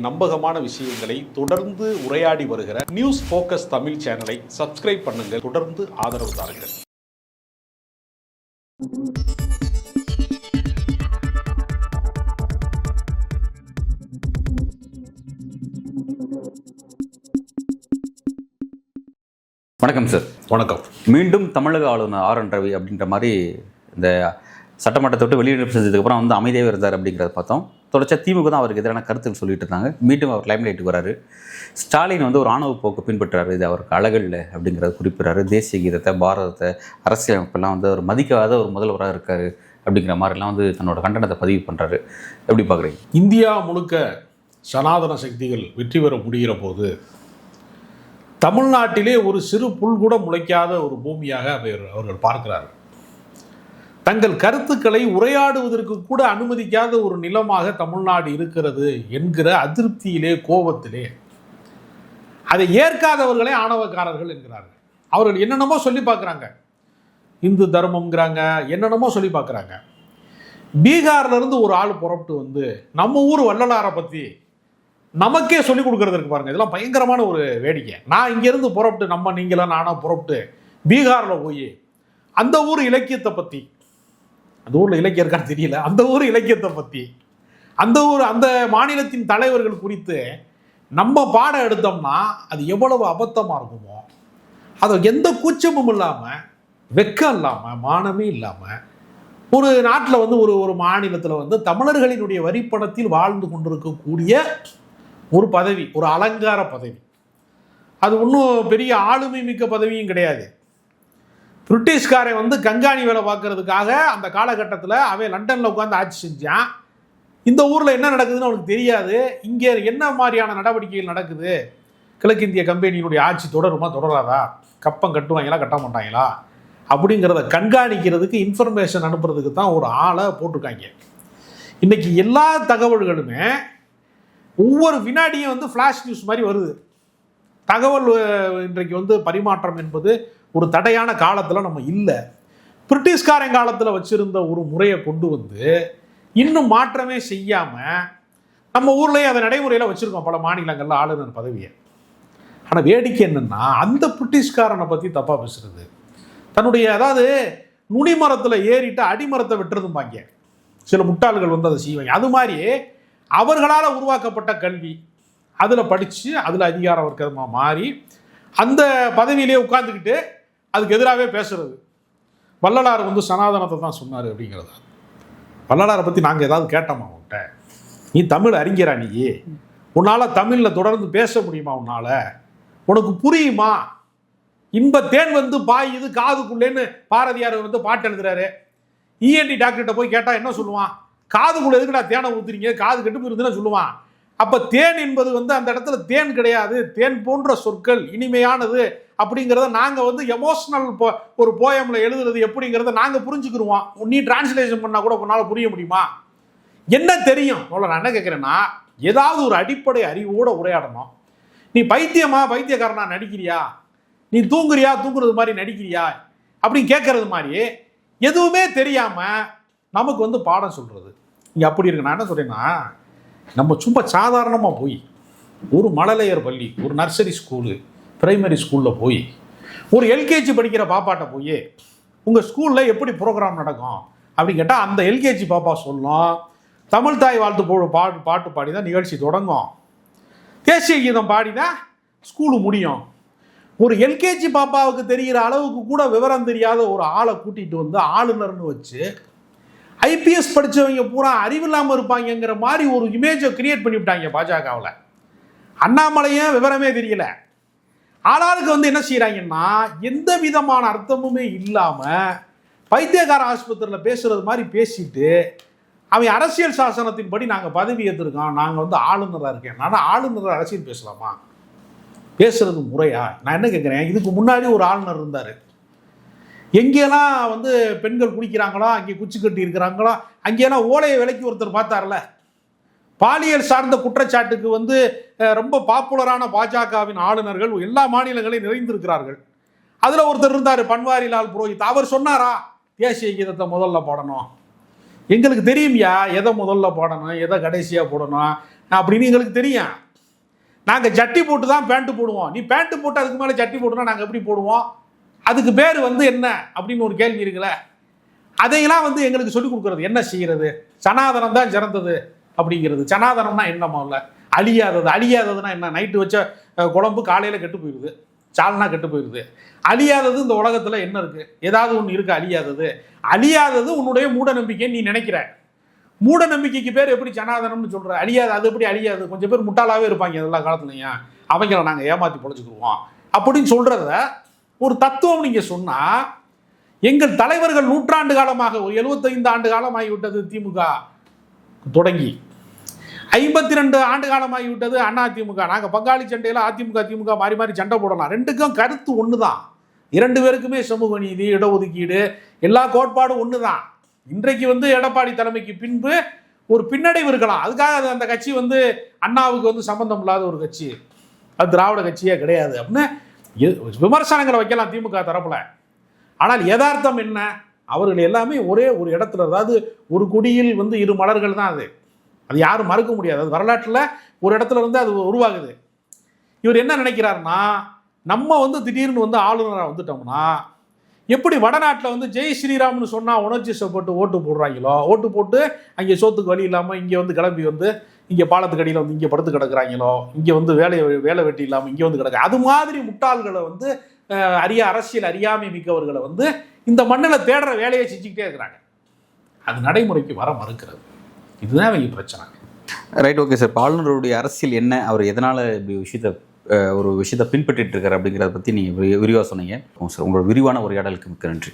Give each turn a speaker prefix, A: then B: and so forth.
A: நம்பகமான விஷயங்களை தொடர்ந்து உரையாடி வருகிற நியூஸ் ஃபோக்கஸ் தமிழ் சேனலை சப்ஸ்கிரைப் பண்ணுங்க, தொடர்ந்து ஆதரவு தாருங்கள்.
B: வணக்கம் சார்.
A: வணக்கம்.
B: மீண்டும் தமிழக ஆளுநர் ஆர் என் ரவி அப்படின்ற மாதிரி இந்த சட்டமன்றத்தை விட்டு வெளியிட செஞ்சதுக்கப்புறம் அமைதியாக இருந்தார் அப்படிங்கிறத பார்த்தோம். தொடர்ச்சியாக திமுக தான் அவருக்கு எதிரான கருத்துக்கள் சொல்லிட்டு இருந்தாங்க. மீண்டும் அவர் லைம் லைட்டுக்கு வராரு. ஸ்டாலின் ஒரு ஆணவ போக்கு பின்பற்றுறாரு, இது அவருக்கு அழகில்லை அப்படிங்கிறத குறிப்பிட்றாரு. தேசிய கீதத்தை, பாரதத்தை, அரசியலமைப்பெல்லாம் அவர் மதிக்காத ஒரு முதல்வராக இருக்கார் அப்படிங்கிற மாதிரிலாம் தன்னோட கண்டனத்தை பதிவு பண்ணுறாரு. எப்படி பார்க்குறீங்க?
A: இந்தியா முழுக்க சனாதன சக்திகள் வெற்றி பெற முடிகிற போது தமிழ்நாட்டிலே ஒரு சிறு புல் கூட முளைக்காத ஒரு பூமியாக அவர்கள் பார்க்கிறார்கள். தங்கள் கருத்துக்களை உரையாடுவதற்கு கூட அனுமதிக்காத ஒரு நிலமாக தமிழ்நாடு இருக்கிறது என்கிற அதிருப்தியிலே, கோபத்திலே அதை ஏற்காதவர்களே ஆணவக்காரர்கள் என்கிறார்கள். அவர்கள் என்னென்னமோ சொல்லி பார்க்குறாங்க, இந்து தர்மம்ங்கிறாங்க, என்னென்னமோ சொல்லி பார்க்குறாங்க. பீகார்லேருந்து ஒரு ஆள் புறப்பட்டு நம்ம ஊர் வள்ளலாரை பற்றி நமக்கே சொல்லிக் கொடுக்கறதுக்கு பாருங்க. இதெல்லாம் பயங்கரமான ஒரு வேடிக்கை. நான் இங்கேருந்து புறப்பட்டு நீங்களாம் நானாக புறப்பட்டு பீகாரில் போய் அந்த ஊர் இலக்கியத்தை பற்றி, அந்த ஊரில் இலக்கியம் இருக்கான்னு தெரியல, அந்த ஊர் இலக்கியத்தை பற்றி, அந்த மாநிலத்தின் தலைவர்கள் குறித்து நம்ம பாடம் எடுத்தோம்னா அது எவ்வளவு அபத்தமாக இருக்குமோ, அதை எந்த கூச்சமும் இல்லாமல், வெக்கம் இல்லாமல், மானமே இல்லாமல் ஒரு நாட்டில் ஒரு மாநிலத்தில் தமிழர்களினுடைய வரிப்பணத்தில் வாழ்ந்து கொண்டிருக்கக்கூடிய ஒரு பதவி, ஒரு அலங்கார பதவி. அது ஒன்றும் பெரிய ஆளுமை மிக்க பதவியும் கிடையாது. பிரிட்டிஷ்காரன் கங்காணி வேலை பார்க்கறதுக்காக அந்த காலகட்டத்தில் அவன் லண்டனில் உட்காந்து ஆட்சி செஞ்சான். இந்த ஊரில் என்ன நடக்குதுன்னு அவனுக்கு தெரியாது. இங்கே என்ன மாதிரியான நடவடிக்கைகள் நடக்குது, கிழக்கிந்திய கம்பெனியினுடைய ஆட்சி தொடருமா தொடராதா, கப்பம் கட்டுவாங்களா கட்ட மாட்டாங்களா அப்படிங்கிறத கண்காணிக்கிறதுக்கு, இன்ஃபர்மேஷன் அனுப்புறதுக்கு தான் ஒரு ஆளை போட்டிருக்காங்க. இன்றைக்கி எல்லா தகவல்களுமே ஒவ்வொரு வினாடியும் ஃப்ளாஷ் நியூஸ் மாதிரி வருது. தகவல் இன்றைக்கு பரிமாற்றம் என்பது ஒரு தடையான காலத்தில் நம்ம இல்லை. பிரிட்டிஷ்காரன் காலத்தில் வச்சுருந்த ஒரு முறையை கொண்டு இன்னும் மாற்றமே செய்யாமல் நம்ம ஊர்லேயே அதை நடைமுறையில் வச்சுருக்கோம் பல மாநிலங்களில் ஆளுநர் பதவியை. ஆனால் வேடிக்கை என்னென்னா, அந்த பிரிட்டிஷ்காரனை பற்றி தப்பாக பேசுகிறது, தன்னுடைய அதாவது நுனிமரத்தில் ஏறிட்டு அடிமரத்தை வெட்டுறதும்பாங்க சில முட்டாள்கள் அதை செய்வாங்க. அது மாதிரி அவர்களால் உருவாக்கப்பட்ட கல்வி, அதில் படித்து அதில் அதிகார வர்க்கமாக மாறி அந்த பதவியிலே உட்கார்ந்துக்கிட்டு அதுக்கு எதிராகவே பேசுறது. வள்ளலார் சனாதனத்தை தான் சொன்னார் அப்படிங்கிறத. வள்ளலாரை பற்றி நாங்கள் ஏதாவது கேட்டோமா உன்கிட்ட? நீ தமிழ் அறிஞரா? நீ உன்னால் தமிழில் தொடர்ந்து பேச முடியுமா? உனக்கு புரியுமா? இன்ப தேன் பாயுது காதுக்குள்ளேன்னு பாரதியார் பாட்டு எழுதுறாரு. இஎன்டி டாக்டர்கிட்ட போய் கேட்டால் என்ன சொல்லுவான்? காதுக்குள்ள எதுக்குடா தேனை ஊத்துறீங்க, காது கெட்டு போயிருந்துன்னு சொல்லுவான். அப்போ தேன் என்பது அந்த இடத்துல தேன் கிடையாது, தேன் போன்ற சொற்கள் இனிமையானது அப்படிங்கிறத நாங்கள் எமோஷனல் ஒரு போயமில் எழுதுறது எப்படிங்கிறத நாங்கள் புரிஞ்சுக்கிடுவோம். நீ டிரான்ஸ்லேஷன் பண்ணால் கூட உன்னால் புரிய முடியுமா? என்ன தெரியும்? நான் என்ன கேட்குறேன்னா, ஏதாவது ஒரு அடிப்படை அறிவோடு உரையாடணும். நீ பைத்தியக்காரனா நடிக்கிறியா, நீ தூங்குறது மாதிரி நடிக்கிறியா அப்படின்னு கேட்கறது மாதிரி எதுவுமே தெரியாமல் நமக்கு பாடம் சொல்கிறது இங்கே அப்படி இருக்கு. நான் என்ன சொல்கிறேன்னா, நம்ம சும்மா சாதாரணமாக போய் ஒரு மழலையர் பள்ளி, ஒரு நர்சரி ஸ்கூலு, பிரைமரி ஸ்கூலில் போய் ஒரு எல்கேஜி படிக்கிற பாப்பாட்ட போய் உங்கள் ஸ்கூலில் எப்படி ப்ரோக்ராம் நடக்கும் அப்படின்னு கேட்டால் அந்த எல்கேஜி பாப்பா சொல்லும், தமிழ் தாய் வாழ்த்து பாட்டு பாடி தான் நிகழ்ச்சி தொடங்கும், தேசிய கீதம் பாடி தான் ஸ்கூலு முடியும். ஒரு எல்கேஜி பாப்பாவுக்கு தெரிகிற அளவுக்கு கூட விவரம் தெரியாத ஒரு ஆளை கூட்டிகிட்டு ஆளுநர்னு வச்சு ஐபிஎஸ் படித்தவங்க பூரா அறிவில்லாமல் இருப்பாங்கங்கிற மாதிரி ஒரு இமேஜை கிரியேட் பண்ணிவிட்டாங்க பாஜகவில். அண்ணாமலையும் விவரமே தெரியல. ஆளாளுக்கு என்ன செய்கிறாங்கன்னா, எந்த விதமான அர்த்தமுமே இல்லாமல் பைத்தியக்கார ஆஸ்பத்திரியில் பேசுகிறது மாதிரி பேசிட்டு, அவன் அரசியல் சாசனத்தின்படி நாங்கள் பதவி ஏற்றிருக்கோம், நாங்கள் ஆளுநராக இருக்கேன். ஆனால் ஆளுநர் அரசியல் பேசலாமா? பேசுறது முறையா? நான் என்ன கேட்குறேன், இதுக்கு முன்னாடி ஒரு ஆளுநர் இருந்தார். எங்கேயெல்லாம் பெண்கள் குடிக்கிறாங்களோ, அங்கே குச்சி கட்டி இருக்கிறாங்களோ, அங்கேயெல்லாம் ஓலையை விலைக்கு ஒருத்தர் பார்த்தார்ல. பாலியல் சார்ந்த குற்றச்சாட்டுக்கு ரொம்ப பாப்புலரான பாஜகவின் ஆளுநர்கள் எல்லா மாநிலங்களையும் நிறைந்திருக்கிறார்கள். அதில் ஒருத்தர் இருந்தார், பன்வாரிலால் புரோஹித். அவர் சொன்னாரா தேசிய கீதத்தை முதல்ல பாடணும், எங்களுக்கு தெரியும்யா எதை முதல்ல போடணும் எதை கடைசியாக போடணும், அப்படின்னு எங்களுக்கு தெரியும். நாங்கள் ஜட்டி போட்டு தான் பேண்ட்டு போடுவோம். நீ பேண்ட்டு போட்டு அதுக்கு மேலே ஜட்டி போட்டுனா நாங்கள் எப்படி போடுவோம்? அதுக்கு பேர் என்ன அப்படின்னு ஒரு கேள்வி இருக்குல்ல. அதையெல்லாம் எங்களுக்கு சொல்லிக் கொடுக்குறது என்ன செய்கிறது? சனாதனம் தான் சிறந்தது அப்படிங்கிறது. சனாதனம்னா என்ன? முதல்ல அழியாதது. அழியாததுன்னா என்ன? நைட்டு வச்ச குழம்பு காலையில் கெட்டு போயிடுது, சால்னா கெட்டு போயிடுது. அழியாதது இந்த உலகத்தில் என்ன இருக்குது? ஏதாவது ஒன்று இருக்குது அழியாதது. அழியாதது உன்னுடைய மூட நம்பிக்கைன்னு நீ நினைக்கிற. மூட நம்பிக்கைக்கு பேர் எப்படி சனாதனம்னு சொல்கிற? அழியாது. அது எப்படி அழியாது? கொஞ்சம் பேர் முட்டாளாகவே இருப்பாங்க எல்லா காலத்துலையும். அவங்கள நாங்கள் ஏமாற்றி பொழைச்சிக்கிடுவோம் அப்படின்னு சொல்கிறத ஒரு தத்துவம் நீங்கள் சொன்னால், எங்கள் தலைவர்கள் நூற்றாண்டு காலமாக, ஒரு 75 ஆண்டு காலம் ஆகிவிட்டது திமுக தொடங்கி, 52 ஆண்டு காலம் ஆகிவிட்டது அதிமுக. நாங்கள் பங்காளி சண்டையில் அதிமுக திமுக மாறி மாறி சண்டை போடலாம். ரெண்டுக்கும் கருத்து ஒன்று தான். 2 பேருக்குமே சமூக நீதி, இடஒதுக்கீடு, எல்லா கோட்பாடும் ஒன்று தான். இன்றைக்கு எடப்பாடி தலைமைக்கு பின்பு ஒரு பின்னடைவு இருக்கலாம். அதுக்காக அந்த கட்சி அண்ணாவுக்கு சம்பந்தம் இல்லாத ஒரு கட்சி, அது திராவிட கட்சியே கிடையாது அப்படின்னு விமர்சனங்களை வைக்கலாம் திமுக தரப்புல. ஆனால் யதார்த்தம் என்ன? அவர்கள் எல்லாமே ஒரே ஒரு இடத்துல, அதாவது ஒரு குடியில் 2 மலர்கள் தான். அது யாரும் மறுக்க முடியாது. அது வரலாற்றில் ஒரு இடத்துல அது உருவாகுது. இவர் என்ன நினைக்கிறாருன்னா, நம்ம திடீர்னு ஆளுநராக வந்துட்டோம்னா, எப்படி வடநாட்டில் ஜெய் ஸ்ரீராம்னு சொன்னால் உணர்ச்சி போட்டு ஓட்டு போடுறாங்களோ, ஓட்டு போட்டு அங்கே சோத்துக்கு வழி இல்லாமல் இங்கே கிளம்பி இங்கே பாலத்துக்கு அடியில் இங்கே படுத்து கிடக்குறாங்களோ, இங்கே வேலை வெட்டி இல்லாமல் இங்கே கிடக்கு, அது மாதிரி முட்டாள்களை அரசியல் அறியாமை மிக்கவர்களை இந்த மண்ணில் தேடுற வேலையை செஞ்சுக்கிட்டே இருக்கிறாங்க. அது நடைமுறைக்கு வர மறுக்கிறது. இதுதான் இவங்க பிரச்சனை.
B: Right, okay sir. ஆளுநருடைய அரசியல் என்ன, அவர் எதனால் இப்படி ஒரு விஷயத்தை பின்பற்றிட்டு இருக்காரு அப்படிங்கிறத பற்றி நீங்கள் விரிவாக சொன்னீங்க சார். உங்களோட விரிவான உரையாடலுக்கு மிக்க நன்றி.